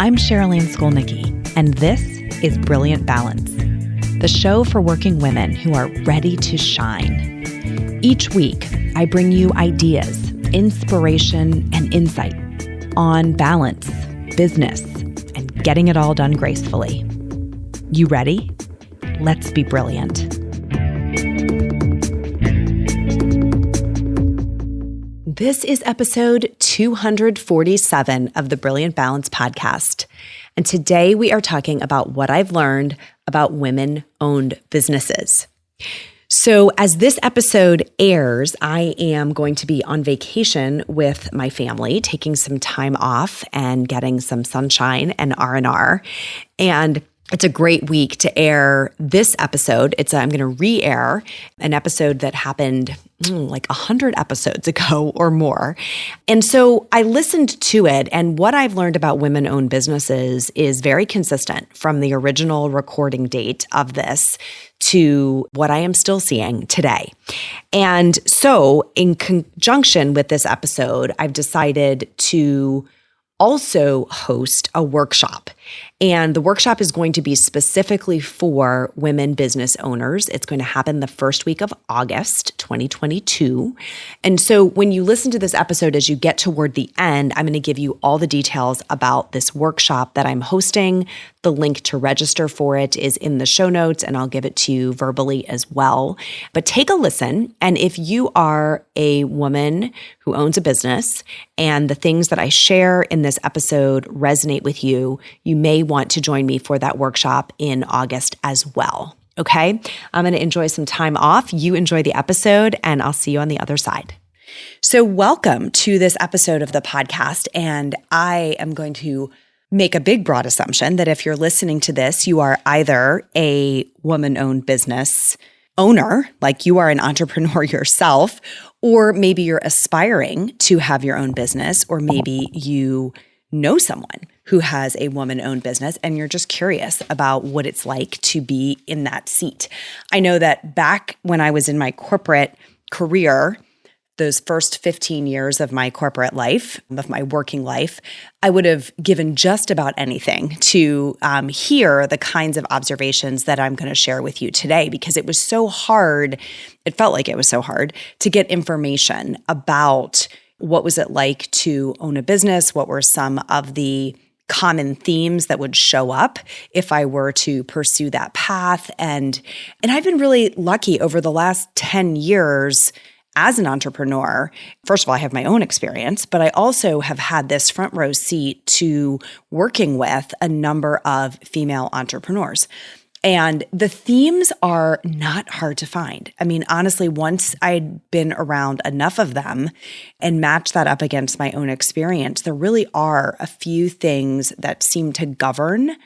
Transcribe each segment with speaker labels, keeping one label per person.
Speaker 1: I'm Sherilyn Skolnicki, and this is Brilliant Balance, the show for working women who are ready to shine. Each week, I bring you ideas, inspiration, and insight on balance, business, and getting it all done gracefully. You ready? Let's be brilliant. This is episode 247 of the Brilliant Balance podcast. And today we are talking about what I've learned about women-owned businesses. So as this episode airs, I am going to be on vacation with my family, taking some time off and getting some sunshine and R&R. And it's a great week to air this episode. I'm going to re-air an episode that happened like 100 episodes ago or more. And so I listened to it, and what I've learned about women-owned businesses is very consistent from the original recording date of this to what I am still seeing today. And so in conjunction with this episode, I've decided to also host a workshop. And the workshop is going to be specifically for women business owners. It's going to happen the first week of August 2022. And so when you listen to this episode, as you get toward the end, I'm going to give you all the details about this workshop that I'm hosting. The link to register for it is in the show notes, and I'll give it to you verbally as well. But take a listen. And if you are a woman who owns a business and the things that I share in this episode resonate with you, you may want to join me for that workshop in August as well. Okay? I'm going to enjoy some time off. You enjoy the episode, and I'll see you on the other side. So welcome to this episode of the podcast. And I am going to make a big, broad assumption that if you're listening to this, you are either a woman-owned business owner, like you are an entrepreneur yourself, or maybe you're aspiring to have your own business, or maybe you know someone who has a woman-owned business and you're just curious about what it's like to be in that seat. I know that back when I was in my corporate career, those first 15 years of my corporate life, of my working life, I would have given just about anything to hear the kinds of observations that I'm going to share with you today, because it was so hard, it felt like it was so hard to get information about what was it like to own a business, what were some of the common themes that would show up if I were to pursue that path. And I've been really lucky over the last 10 years as an entrepreneur. First of all, I have my own experience, but I also have had this front row seat to working with a number of female entrepreneurs. And the themes are not hard to find. I mean, honestly, once I'd been around enough of them and matched that up against my own experience, there really are a few things that seem to govern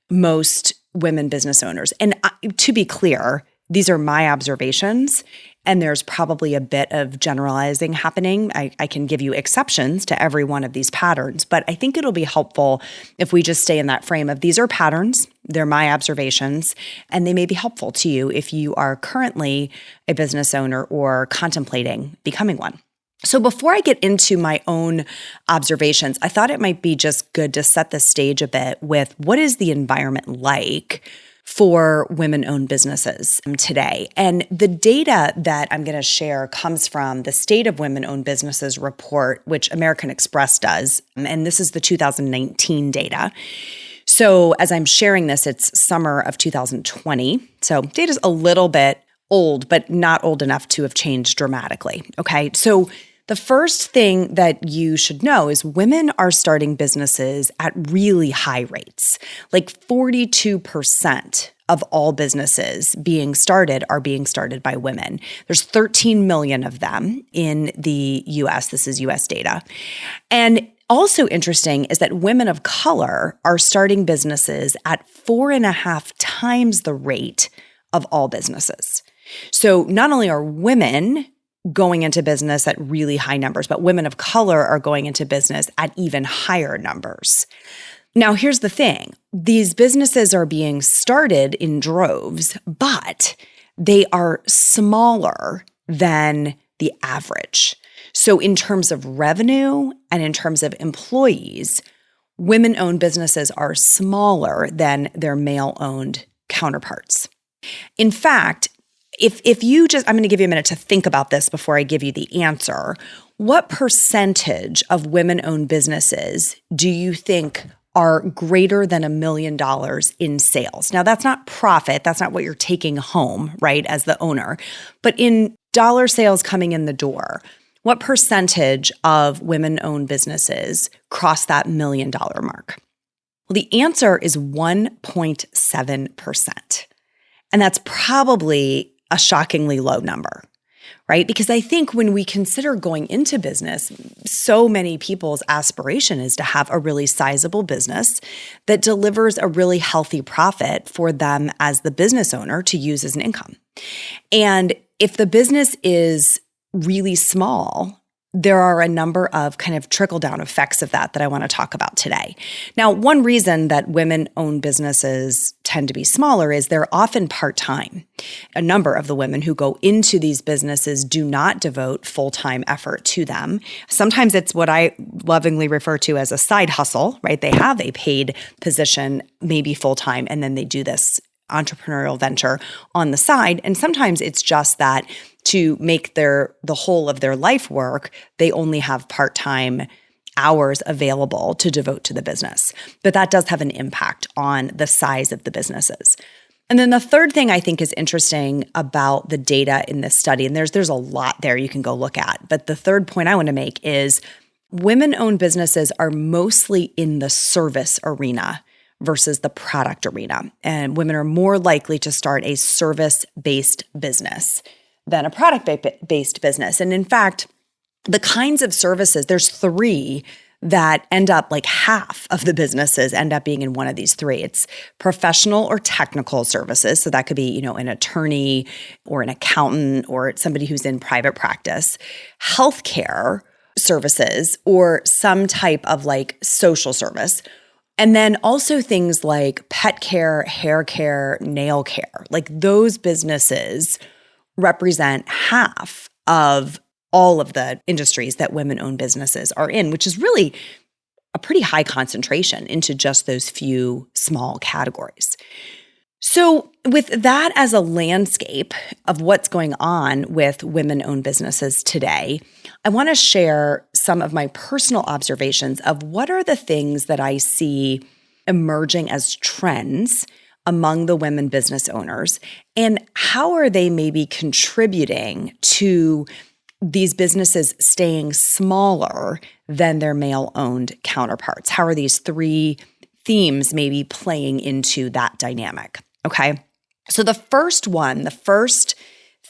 Speaker 1: most women business owners. And to be clear, these are my observations, and there's probably a bit of generalizing happening. I can give you exceptions to every one of these patterns, but I think it'll be helpful if we just stay in that frame of these are patterns, they're my observations, and they may be helpful to you if you are currently a business owner or contemplating becoming one. So before I get into my own observations, I thought it might be just good to set the stage a bit with what is the environment like for women-owned businesses today. And the data that I'm going to share comes from the State of Women-Owned Businesses report, which American Express does. And this is the 2019 data. So as I'm sharing this, it's summer of 2020. So data's a little bit old, but not old enough to have changed dramatically. Okay. So the first thing that you should know is women are starting businesses at really high rates. Like 42% of all businesses being started are being started by women. There's 13 million of them in the US. This is US data. And also interesting is that women of color are starting businesses at 4.5 times the rate of all businesses. So not only are women going into business at really high numbers, but women of color are going into business at even higher numbers. Now, here's the thing. These businesses are being started in droves, but they are smaller than the average. So in terms of revenue and in terms of employees, women-owned businesses are smaller than their male-owned counterparts. In fact, if you just, I'm going to give you a minute to think about this before I give you the answer. What percentage of women-owned businesses do you think are greater than $1 million in sales? Now, that's not profit. That's not what you're taking home, right, as the owner. But in dollar sales coming in the door, what percentage of women-owned businesses cross that $1 million mark? Well, the answer is 1.7%. And that's probably a shockingly low number, right? Because I think when we consider going into business, so many people's aspiration is to have a really sizable business that delivers a really healthy profit for them as the business owner to use as an income. And if the business is really small, there are a number of kind of trickle-down effects of that I want to talk about today. Now, one reason that women-owned businesses tend to be smaller is they're often part-time. A number of the women who go into these businesses do not devote full-time effort to them. Sometimes it's what I lovingly refer to as a side hustle, right? They have a paid position, maybe full-time, and then they do this entrepreneurial venture on the side. And sometimes it's just that to make the whole of their life work, they only have part-time hours available to devote to the business. But that does have an impact on the size of the businesses. And then the third thing I think is interesting about the data in this study, and there's a lot there you can go look at, but the third point I want to make is women-owned businesses are mostly in the service arena versus the product arena. And women are more likely to start a service-based business than a product-based business. And in fact, the kinds of services, there's three that end up like half of the businesses end up being in one of these three. It's professional or technical services. So that could be, an attorney or an accountant or somebody who's in private practice, healthcare services, or some type of like social service. And then also things like pet care, hair care, nail care. Like those businesses represent half of all of the industries that women-owned businesses are in, which is really a pretty high concentration into just those few small categories. So with that as a landscape of what's going on with women-owned businesses today, I want to share some of my personal observations of what are the things that I see emerging as trends among the women business owners, and how are they maybe contributing to these businesses staying smaller than their male-owned counterparts? How are these three themes maybe playing into that dynamic? Okay. So the first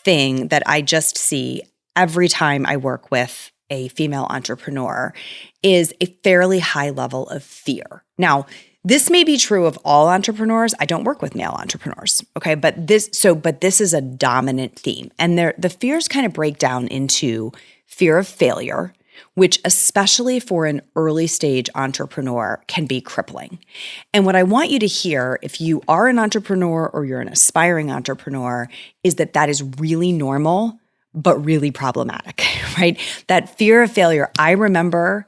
Speaker 1: thing that I just see every time I work with a female entrepreneur is a fairly high level of fear. Now, this may be true of all entrepreneurs. I don't work with male entrepreneurs, okay? But this is a dominant theme. And the fears kind of break down into fear of failure, which especially for an early stage entrepreneur can be crippling. And what I want you to hear, if you are an entrepreneur or you're an aspiring entrepreneur, is that is really normal, but really problematic, right? That fear of failure, I remember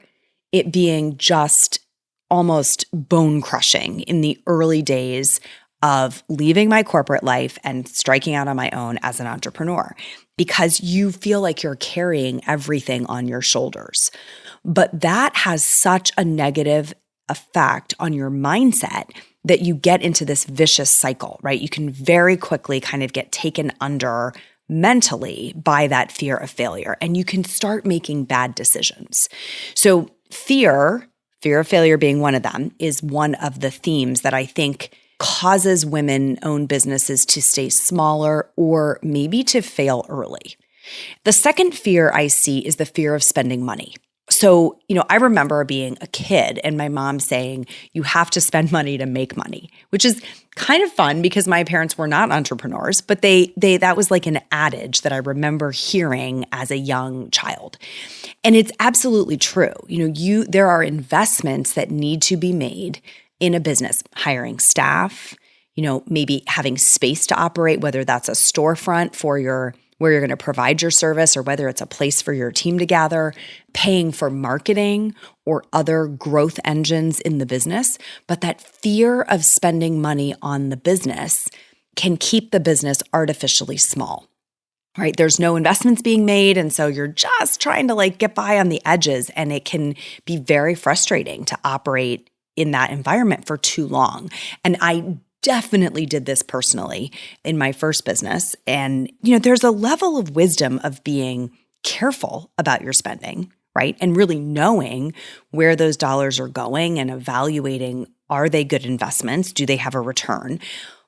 Speaker 1: it being just almost bone crushing in the early days of leaving my corporate life and striking out on my own as an entrepreneur, because you feel like you're carrying everything on your shoulders. But that has such a negative effect on your mindset that you get into this vicious cycle, right? You can very quickly kind of get taken under mentally by that fear of failure, and you can start making bad decisions. So fear of failure being one of them, is one of the themes that I think causes women-owned businesses to stay smaller or maybe to fail early. The second fear I see is the fear of spending money. So, I remember being a kid and my mom saying, you have to spend money to make money, which is kind of fun because my parents were not entrepreneurs, but that was like an adage that I remember hearing as a young child. And it's absolutely true. There are investments that need to be made in a business, hiring staff, maybe having space to operate, whether that's a storefront for your where you're going to provide your service or whether it's a place for your team to gather, paying for marketing or other growth engines in the business. But that fear of spending money on the business can keep the business artificially small. Right? There's no investments being made. And so you're just trying to get by on the edges. And it can be very frustrating to operate in that environment for too long. And I definitely did this personally in my first business. And, there's a level of wisdom of being careful about your spending, right? And really knowing where those dollars are going and evaluating, are they good investments? Do they have a return?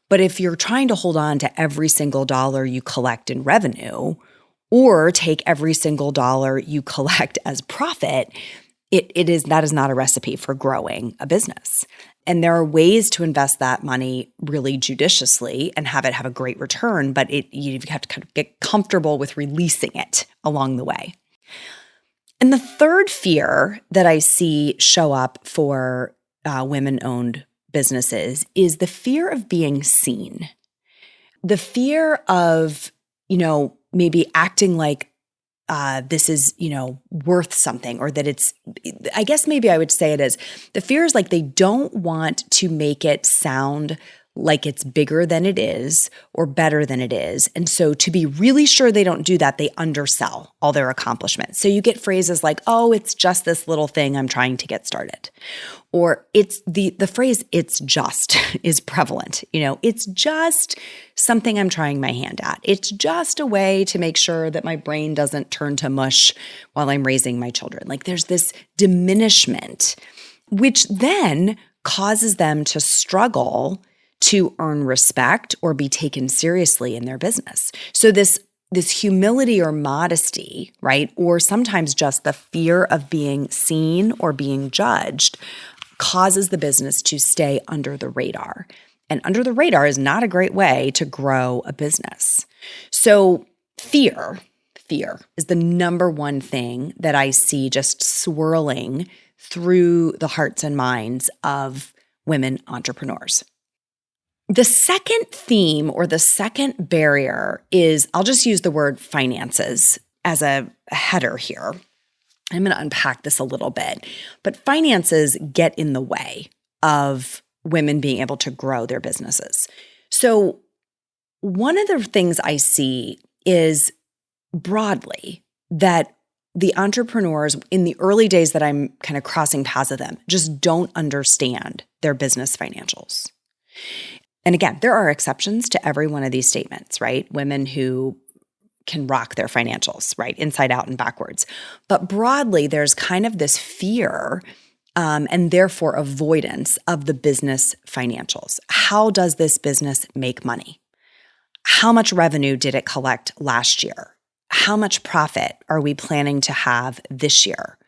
Speaker 1: But if you're trying to hold on to every single dollar you collect in revenue or take every single dollar you collect as profit, that is not a recipe for growing a business. And there are ways to invest that money really judiciously and have it have a great return, but you have to kind of get comfortable with releasing it along the way. And the third fear that I see show up for women-owned businesses is the fear of being seen. The fear of, maybe acting like this is, worth something, or that I guess maybe I would say it as the fear is they don't want to make it sound like it's bigger than it is or better than it is. And so to be really sure they don't do that, they undersell all their accomplishments. So you get phrases like, oh, it's just this little thing I'm trying to get started. Or it's the phrase, it's just is prevalent. It's just something I'm trying my hand at. It's just a way to make sure that my brain doesn't turn to mush while I'm raising my children. There's this diminishment, which then causes them to struggle to earn respect or be taken seriously in their business. So this humility or modesty, right? Or sometimes just the fear of being seen or being judged causes the business to stay under the radar. And under the radar is not a great way to grow a business. So fear is the number one thing that I see just swirling through the hearts and minds of women entrepreneurs. The second theme or the second barrier is, I'll just use the word finances as a header here. I'm going to unpack this a little bit, but finances get in the way of women being able to grow their businesses. So one of the things I see is broadly that the entrepreneurs in the early days that I'm kind of crossing paths with them just don't understand their business financials. And again, there are exceptions to every one of these statements, right? Women who can rock their financials, right? Inside out and backwards. But broadly, there's kind of this fear and therefore avoidance of the business financials. How does this business make money? How much revenue did it collect last year? How much profit are we planning to have this year?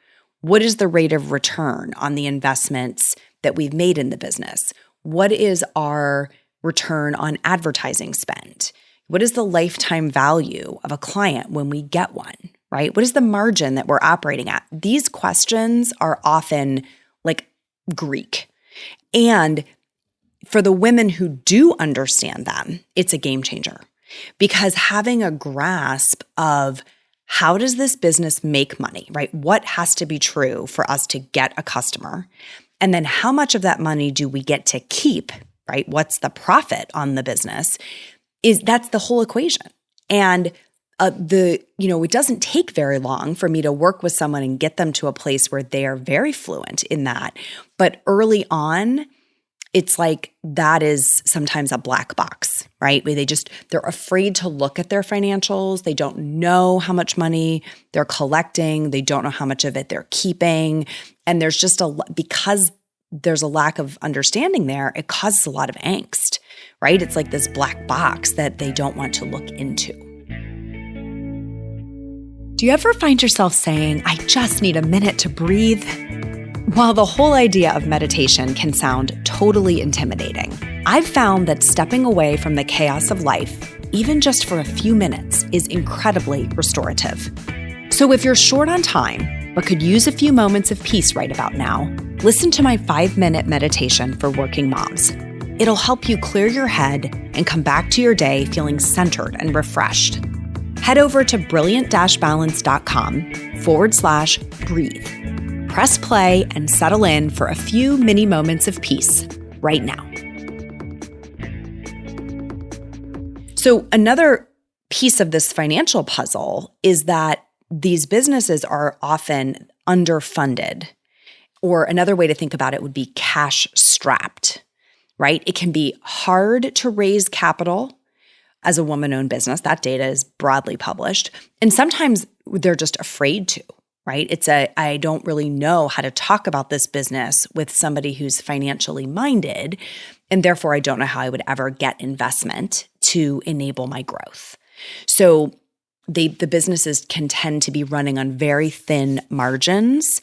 Speaker 1: What is the rate of return on the investments that we've made in the business? What is our return on advertising spend? What is the lifetime value of a client when we get one, right? What is the margin that we're operating at? These questions are often Greek. And for the women who do understand them, it's a game changer, because having a grasp of how does this business make money, right? What has to be true for us to get a customer? And then how much of that money do we get to keep, right? What's the profit on the business? That's the whole equation. And it doesn't take very long for me to work with someone and get them to a place where they are very fluent in that. But early on, it's that is sometimes a black box, right? Where they're afraid to look at their financials. They don't know how much money they're collecting. They don't know how much of it they're keeping. And there's just because there's a lack of understanding there, it causes a lot of angst, right? It's like this black box that they don't want to look into. Do you ever find yourself saying, I just need a minute to breathe? While the whole idea of meditation can sound totally intimidating, I've found that stepping away from the chaos of life, even just for a few minutes, is incredibly restorative. So if you're short on time, but could use a few moments of peace right about now, listen to my 5-minute meditation for working moms. It'll help you clear your head and come back to your day feeling centered and refreshed. Head over to brilliant-balance.com/breathe. Press play and settle in for a few mini moments of peace right now. So another piece of this financial puzzle is that these businesses are often underfunded, or another way to think about it would be cash strapped, right? It can be hard to raise capital as a woman-owned business. That data is broadly published. And sometimes they're just afraid to, right? I don't really know how to talk about this business with somebody who's financially minded, and therefore I don't know how I would ever get investment to enable my growth. So the businesses can tend to be running on very thin margins,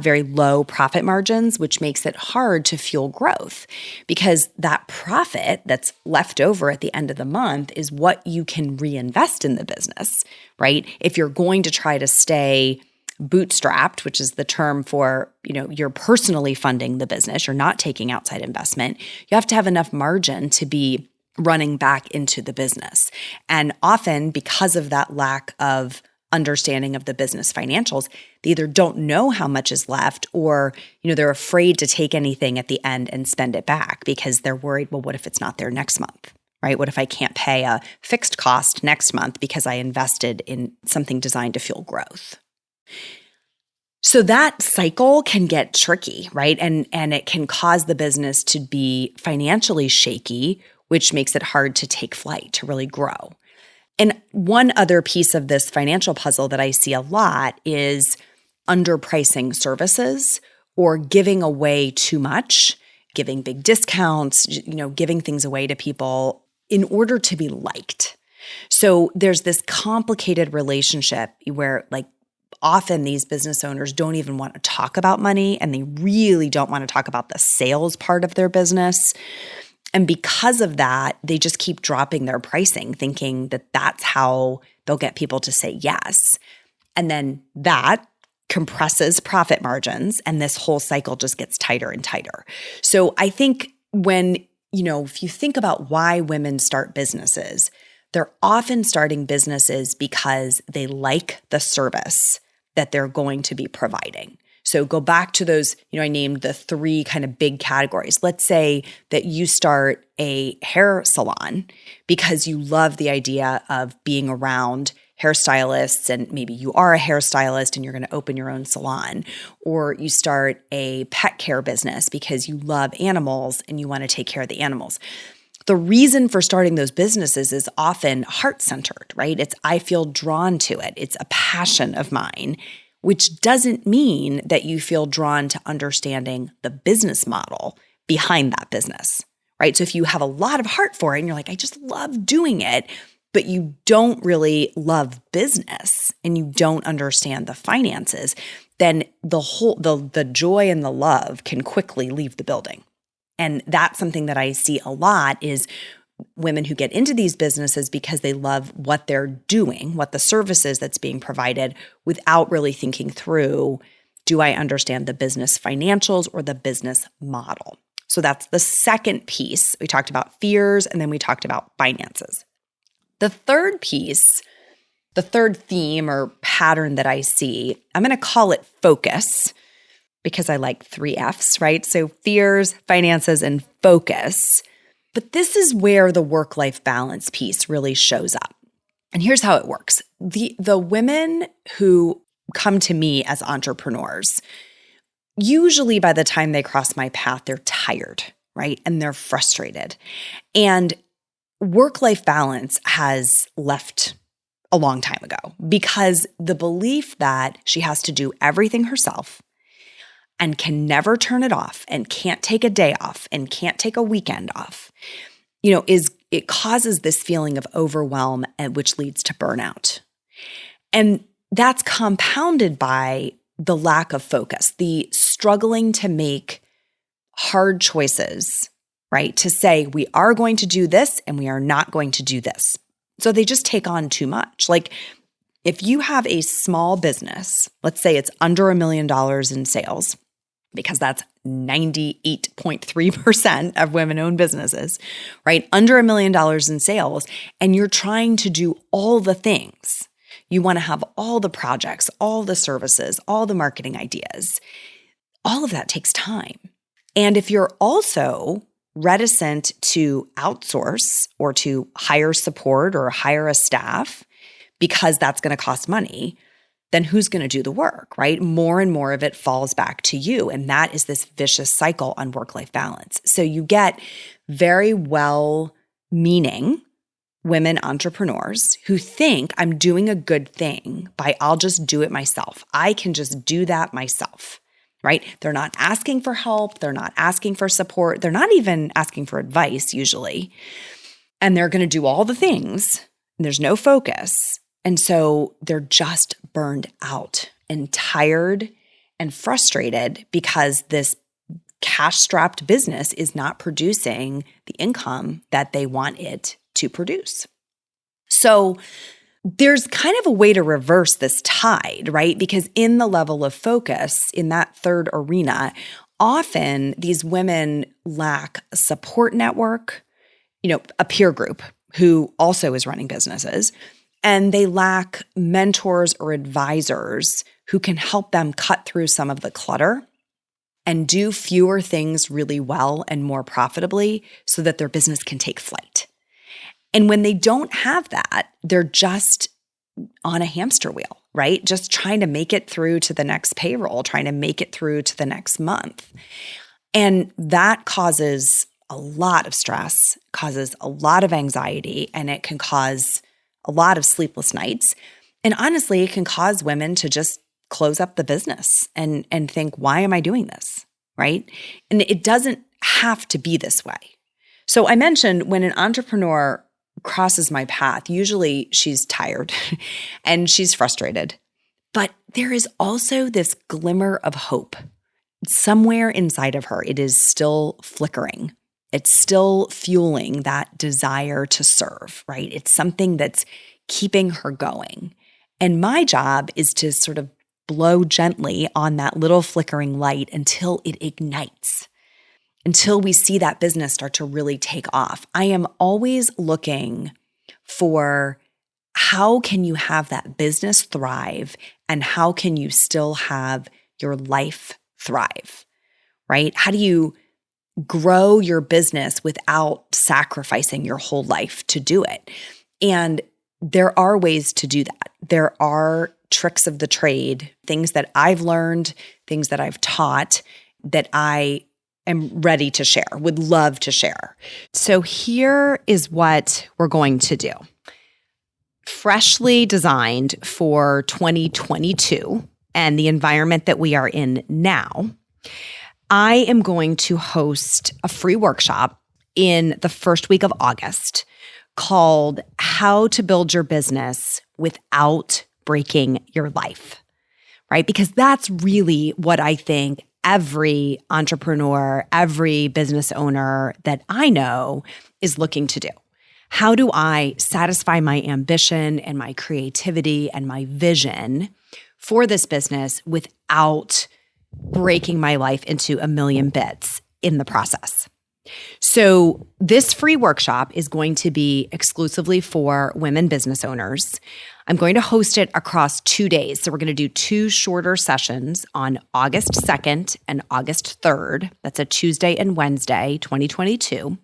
Speaker 1: very low profit margins, which makes it hard to fuel growth because that profit that's left over at the end of the month is what you can reinvest in the business, right? If you're going to try to stay bootstrapped, which is the term for, you're personally funding the business, you're not taking outside investment, you have to have enough margin to be running back into the business. And often because of that lack of understanding of the business financials, they either don't know how much is left or, they're afraid to take anything at the end and spend it back because they're worried, well, what if it's not there next month, right? What if I can't pay a fixed cost next month because I invested in something designed to fuel growth? So that cycle can get tricky, right? And it can cause the business to be financially shaky, which makes it hard to take flight, to really grow. And one other piece of this financial puzzle that I see a lot is underpricing services or giving away too much, giving big discounts, giving things away to people in order to be liked. So there's this complicated relationship where often these business owners don't even want to talk about money and they really don't want to talk about the sales part of their business. And because of that, they just keep dropping their pricing, thinking that that's how they'll get people to say yes. And then that compresses profit margins, and this whole cycle just gets tighter and tighter. So I think when, if you think about why women start businesses, they're often starting businesses because they like the service that they're going to be providing. So go back to those, I named the three kind of big categories. Let's say that you start a hair salon because you love the idea of being around hairstylists, and maybe you are a hairstylist and you're going to open your own salon. Or you start a pet care business because you love animals and you want to take care of the animals. The reason for starting those businesses is often heart-centered, right? It's I feel drawn to it. It's a passion of mine, which doesn't mean that you feel drawn to understanding the business model behind that business, right? So if you have a lot of heart for it and you're like, I just love doing it, but you don't really love business and you don't understand the finances, then the joy and the love can quickly leave the building. And that's something that I see a lot is women who get into these businesses because they love what they're doing, what the services that's being provided, without really thinking through, do I understand the business financials or the business model? So that's the second piece. We talked about fears, and then we talked about finances. The third piece, the third theme or pattern that I see, I'm going to call it focus because I like 3 Fs, right? So fears, finances, and focus. But this is where the work-life balance piece really shows up. And here's how it works. The women who come to me as entrepreneurs, usually by the time they cross my path, they're tired, right? And they're frustrated. And work-life balance has left a long time ago because the belief that she has to do everything herself and can never turn it off and can't take a day off and can't take a weekend off, it causes this feeling of overwhelm, and which leads to burnout. And that's compounded by the lack of focus, the struggling to make hard choices, right? To say we are going to do this and we are not going to do this. So they just take on too much. Like if you have a small business, let's say it's under $1 million in sales, because that's 98.3% of women-owned businesses, right? Under $1 million in sales, and you're trying to do all the things. You want to have all the projects, all the services, all the marketing ideas. All of that takes time. And if you're also reticent to outsource or to hire support or hire a staff because that's going to cost money, then who's going to do the work, right? More and more of it falls back to you. And that is this vicious cycle on work-life balance. So you get very well-meaning women entrepreneurs who think I'm doing a good thing by I'll just do it myself. I can just do that myself, right? They're not asking for help. They're not asking for support. They're not even asking for advice usually. And they're going to do all the things. And there's no focus. And so they're just burned out and tired and frustrated because this cash-strapped business is not producing the income that they want it to produce. So there's kind of a way to reverse this tide, right? Because in the level of focus, in that third arena, often these women lack a support network, a peer group who also is running businesses, and they lack mentors or advisors who can help them cut through some of the clutter and do fewer things really well and more profitably so that their business can take flight. And when they don't have that, they're just on a hamster wheel, right? Just trying to make it through to the next payroll, trying to make it through to the next month. And that causes a lot of stress, causes a lot of anxiety, and it can cause a lot of sleepless nights. And honestly, it can cause women to just close up the business and think, why am I doing this, right? And it doesn't have to be this way. So I mentioned when an entrepreneur crosses my path, usually she's tired and she's frustrated. But there is also this glimmer of hope. Somewhere inside of her, it is still flickering. It's still fueling that desire to serve, right? It's something that's keeping her going. And my job is to sort of blow gently on that little flickering light until it ignites, until we see that business start to really take off. I am always looking for how can you have that business thrive and how can you still have your life thrive, right? How do you grow your business without sacrificing your whole life to do it? And there are ways to do that. There are tricks of the trade, things that I've learned, things that I've taught that I am ready to share, would love to share. So here is what we're going to do. Freshly designed for 2022 and the environment that we are in now, I am going to host a free workshop in the first week of August called How to Build Your Business Without Breaking Your Life, right? Because that's really what I think every entrepreneur, every business owner that I know is looking to do. How do I satisfy my ambition and my creativity and my vision for this business without breaking my life into a million bits in the process? So this free workshop is going to be exclusively for women business owners. I'm going to host it across 2 days. So we're going to do 2 shorter sessions on August 2nd and August 3rd. That's a Tuesday and Wednesday, 2022.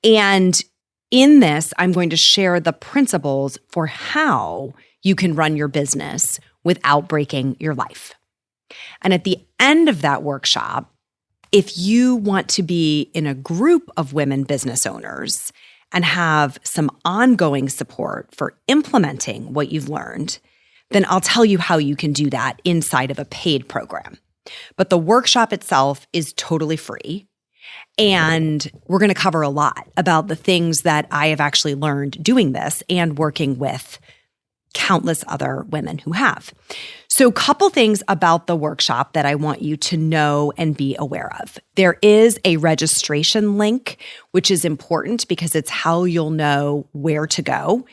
Speaker 1: And in this, I'm going to share the principles for how you can run your business without breaking your life. And at the end of that workshop, if you want to be in a group of women business owners and have some ongoing support for implementing what you've learned, then I'll tell you how you can do that inside of a paid program. But the workshop itself is totally free. And we're going to cover a lot about the things that I have actually learned doing this and working with countless other women who have. So a couple things about the workshop that I want you to know and be aware of. There is a registration link, which is important because it's how you'll know where to go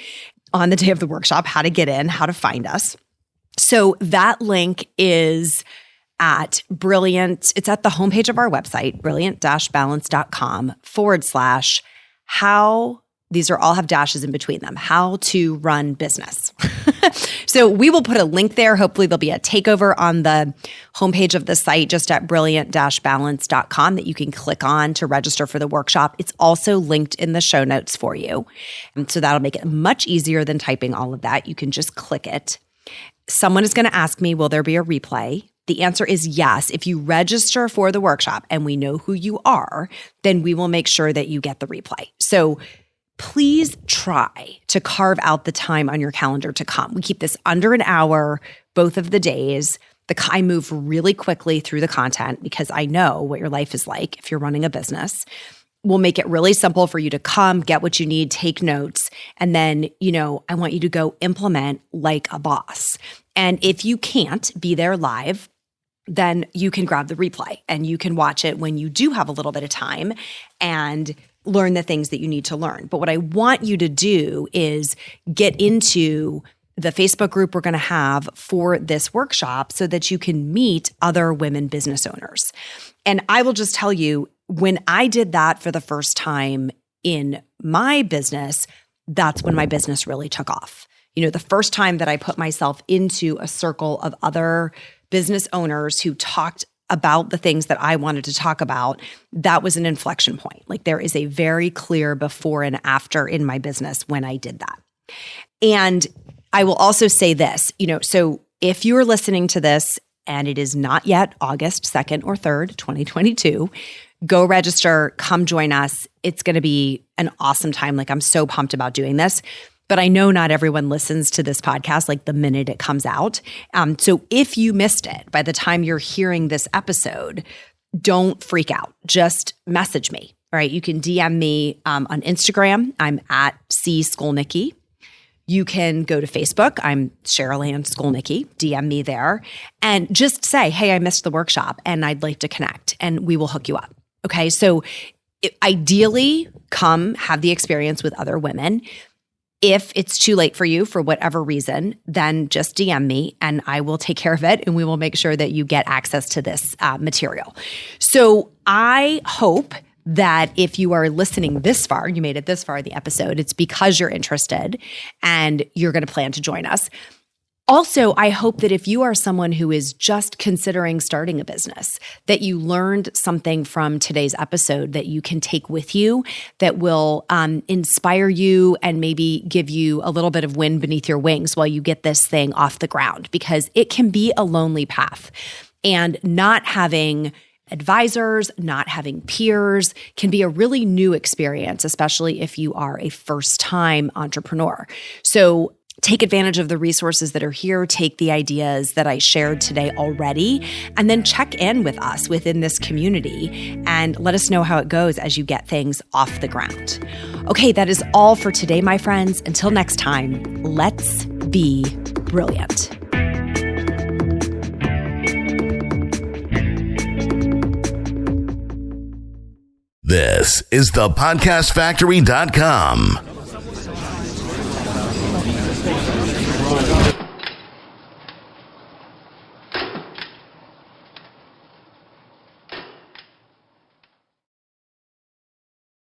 Speaker 1: on the day of the workshop, how to get in, how to find us. So that link is at brilliant. It's at the homepage of our website, brilliant-balance.com/how. These all have dashes in between them. How to run business. So we will put a link there. Hopefully there'll be a takeover on the homepage of the site just at brilliant-balance.com that you can click on to register for the workshop. It's also linked in the show notes for you. And so that'll make it much easier than typing all of that. You can just click it. Someone is going to ask me, will there be a replay? The answer is yes. If you register for the workshop and we know who you are, then we will make sure that you get the replay. So please try to carve out the time on your calendar to come. We keep this under an hour, both of the days. I move really quickly through the content because I know what your life is like if you're running a business. We'll make it really simple for you to come, get what you need, take notes, and then, I want you to go implement like a boss. And if you can't be there live, then you can grab the replay and you can watch it when you do have a little bit of time and learn the things that you need to learn. But what I want you to do is get into the Facebook group we're going to have for this workshop so that you can meet other women business owners. And I will just tell you, when I did that for the first time in my business, that's when my business really took off. The first time that I put myself into a circle of other business owners who talked about the things that I wanted to talk about, that was an inflection point. Like there is a very clear before and after in my business when I did that. And I will also say this, so if you're listening to this and it is not yet August 2nd or 3rd, 2022, go register, come join us. It's going to be an awesome time. Like I'm so pumped about doing this. But I know not everyone listens to this podcast like the minute it comes out. So if you missed it by the time you're hearing this episode, don't freak out. Just message me. All right. You can DM me on Instagram. I'm at @CSkolnicki. You can go to Facebook. I'm Cheryl Ann Skolnicki. DM me there and just say, hey, I missed the workshop and I'd like to connect, and we will hook you up. Okay. So ideally, come have the experience with other women. If it's too late for you for whatever reason, then just DM me and I will take care of it and we will make sure that you get access to this material. So I hope that if you are listening this far, you made it this far in the episode, it's because you're interested and you're going to plan to join us. Also, I hope that if you are someone who is just considering starting a business, that you learned something from today's episode that you can take with you that will inspire you and maybe give you a little bit of wind beneath your wings while you get this thing off the ground, because it can be a lonely path. And not having advisors, not having peers can be a really new experience, especially if you are a first-time entrepreneur. So take advantage of the resources that are here, take the ideas that I shared today already, and then check in with us within this community and let us know how it goes as you get things off the ground. Okay, that is all for today, my friends. Until next time, let's be brilliant.
Speaker 2: This is thepodcastfactory.com.